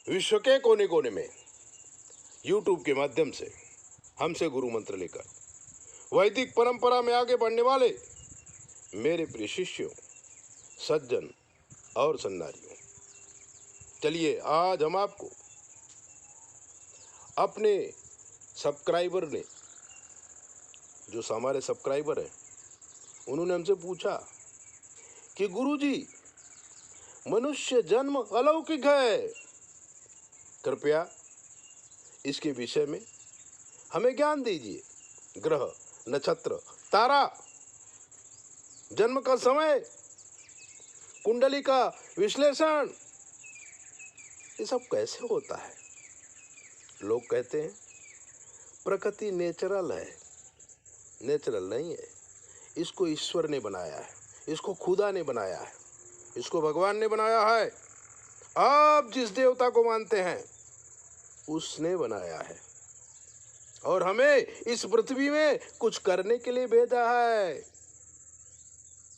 विश्व के कोने कोने में YouTube के माध्यम से हमसे गुरु मंत्र लेकर वैदिक परंपरा में आगे बढ़ने वाले मेरे प्रिय शिष्यों, सज्जन और सन्नारियों, चलिए आज हम आपको अपने सब्सक्राइबर ने, जो हमारे सब्सक्राइबर हैं, उन्होंने हमसे पूछा कि गुरुजी, मनुष्य जन्म अलौकिक है, कृपया इसके विषय में हमें ज्ञान दीजिए। ग्रह, नक्षत्र, तारा, जन्म का समय, कुंडली का विश्लेषण, ये सब कैसे होता है? लोग कहते हैं प्रकृति नेचुरल है। नेचुरल नहीं है, इसको ईश्वर ने बनाया है, इसको खुदा ने बनाया है, इसको भगवान ने बनाया है। आप जिस देवता को मानते हैं उसने बनाया है और हमें इस पृथ्वी में कुछ करने के लिए भेजा है।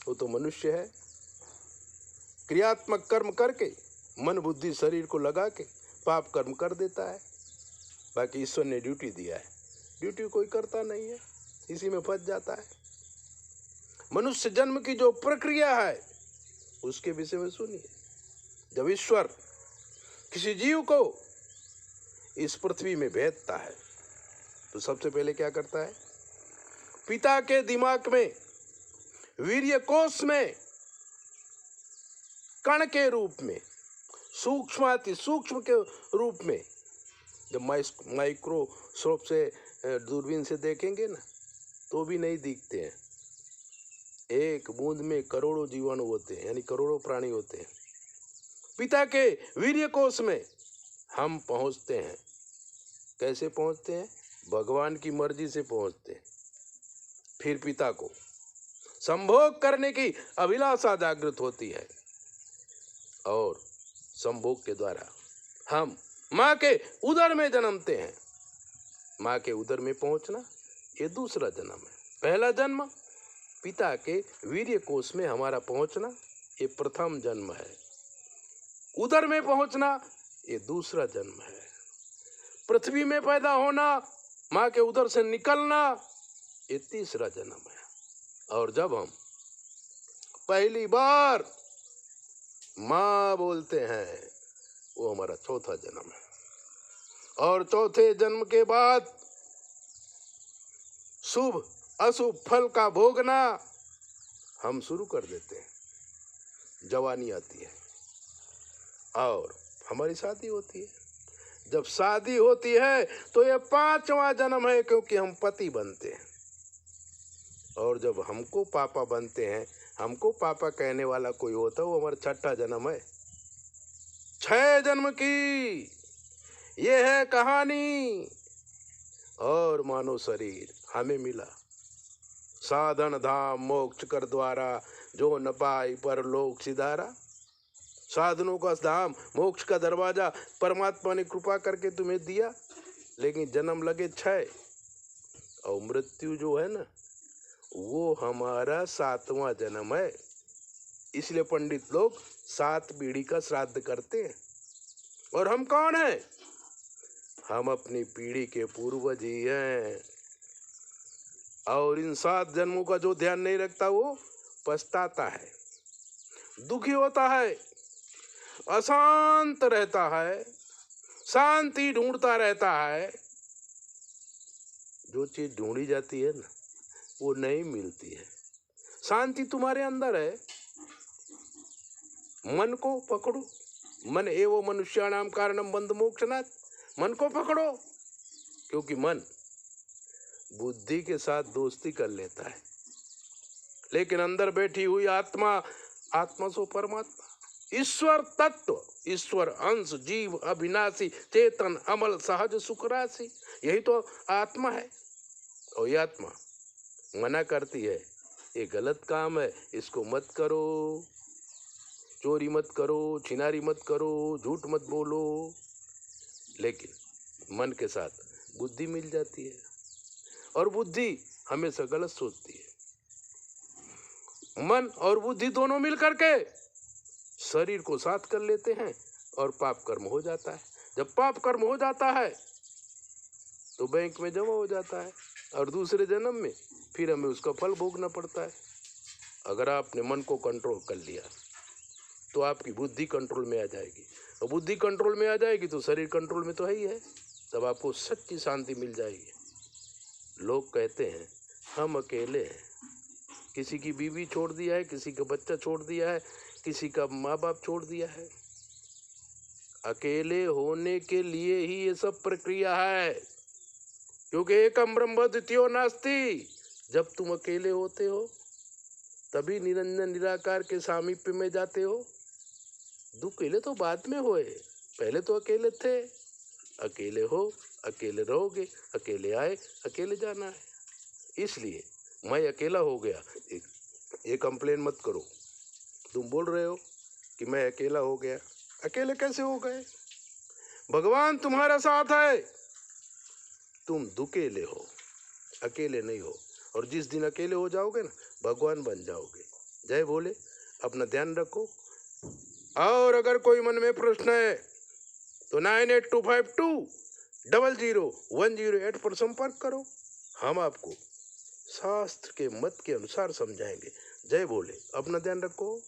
वो तो मनुष्य है, क्रियात्मक कर्म करके मन बुद्धि शरीर को लगा के पाप कर्म कर देता है। बाकी ईश्वर ने ड्यूटी दिया है, ड्यूटी कोई करता नहीं है, इसी में फंस जाता है। मनुष्य जन्म की जो प्रक्रिया है उसके विषय में सुनिए। जब ईश्वर किसी जीव को इस पृथ्वी में भेजता है तो सबसे पहले क्या करता है? पिता के दिमाग में, वीर्य कोश में, कण के रूप में, सूक्ष्माति सूक्ष्म के रूप में, जब माइक्रोस्कोप से दूरबीन से देखेंगे ना तो भी नहीं दिखते हैं। एक बूंद में करोड़ों जीवाणु होते हैं, यानी करोड़ों प्राणी होते हैं। पिता के वीर्य कोश में हम पहुंचते हैं। कैसे पहुंचते हैं? भगवान की मर्जी से पहुंचते हैं। फिर पिता को संभोग करने की अभिलाषा जागृत होती है और संभोग के द्वारा हम माँ के उदर में जन्मते हैं। माँ के उदर में पहुंचना ये दूसरा जन्म है। पहला जन्म पिता के वीर्य कोश में हमारा पहुंचना ये प्रथम जन्म है। उदर में पहुंचना ये दूसरा जन्म है। पृथ्वी में पैदा होना, माँ के उदर से निकलना ये तीसरा जन्म है। और जब हम पहली बार माँ बोलते हैं वो हमारा चौथा जन्म है। और चौथे जन्म के बाद शुभ अशुभ फल का भोगना हम शुरू कर देते हैं। जवानी आती है और हमारी शादी होती है। जब शादी होती है तो ये पांचवा जन्म है, क्योंकि हम पति बनते हैं। और जब हमको पापा बनते हैं, हमको पापा कहने वाला कोई होता है, वो हमारा छठा जन्म है। 6 जन्म की ये है कहानी। और मानव शरीर हमें मिला साधन धाम मोक्ष कर द्वारा, जो न पाई परलोक सिधारा। साधनों का धाम, मोक्ष का दरवाजा परमात्मा ने कृपा करके तुम्हें दिया, लेकिन जन्म लगे 6 और मृत्यु जो है ना वो हमारा 7वां जन्म है। इसलिए पंडित लोग 7 पीढ़ी का श्राद्ध करते हैं। और हम कौन हैं? हम अपनी पीढ़ी के पूर्वज ही हैं। और इन 7 जन्मों का जो ध्यान नहीं रखता वो पछताता है, दुखी होता है, अशांत रहता है, शांति ढूंढता रहता है। जो चीज ढूंढी जाती है ना वो नहीं मिलती है। शांति तुम्हारे अंदर है। मन को पकड़ो। मन एवं मनुष्याणाम कारणम बंध मोक्षनाथ। मन को पकड़ो, क्योंकि मन बुद्धि के साथ दोस्ती कर लेता है, लेकिन अंदर बैठी हुई आत्मा, आत्मा सो परमात्मा, ईश्वर तत्व, ईश्वर अंश, जीव अविनाशी, चेतन, अमल, सहज, सुख राशि, यही तो आत्मा है। और ये आत्मा मना करती है ये गलत काम है, इसको मत करो, चोरी मत करो, छिनारी मत करो, झूठ मत बोलो। लेकिन मन के साथ बुद्धि मिल जाती है और बुद्धि हमेशा गलत सोचती है। मन और बुद्धि दोनों मिल करके शरीर को साथ कर लेते हैं और पाप कर्म हो जाता है। जब पाप कर्म हो जाता है तो बैंक में जमा हो जाता है और दूसरे जन्म में फिर हमें उसका फल भोगना पड़ता है। अगर आपने मन को कंट्रोल कर लिया तो आपकी बुद्धि कंट्रोल में आ जाएगी, और बुद्धि कंट्रोल में आ जाएगी तो शरीर कंट्रोल में तो है ही है। तब आपको सच्ची शांति मिल जाएगी। लोग कहते हैं हम अकेले हैं, किसी की बीवी छोड़ दिया है, किसी का बच्चा छोड़ दिया है, किसी का माँ बाप छोड़ दिया है। अकेले होने के लिए ही ये सब प्रक्रिया है, क्योंकि एकम ब्रह्म द्वितीयो नास्ति। जब तुम अकेले होते हो तभी निरंजन निराकार के सामीप्य में जाते हो। दुकेले तो बाद में होए, पहले तो अकेले थे। अकेले हो, अकेले रहोगे, अकेले आए, अकेले जाना है। इसलिए मैं अकेला हो गया, ये कंप्लेन मत करो। तुम बोल रहे हो कि मैं अकेला हो गया, अकेले कैसे हो गए? भगवान तुम्हारा साथ है, तुम दुकेले हो, अकेले नहीं हो। और जिस दिन अकेले हो जाओगे ना, भगवान बन जाओगे। जय भोले। अपना ध्यान रखो। और अगर कोई मन में प्रश्न है तो 9825200108 पर संपर्क करो। हम आपको शास्त्र के मत के अनुसार समझाएंगे। जय भोले। अपना ध्यान रखो।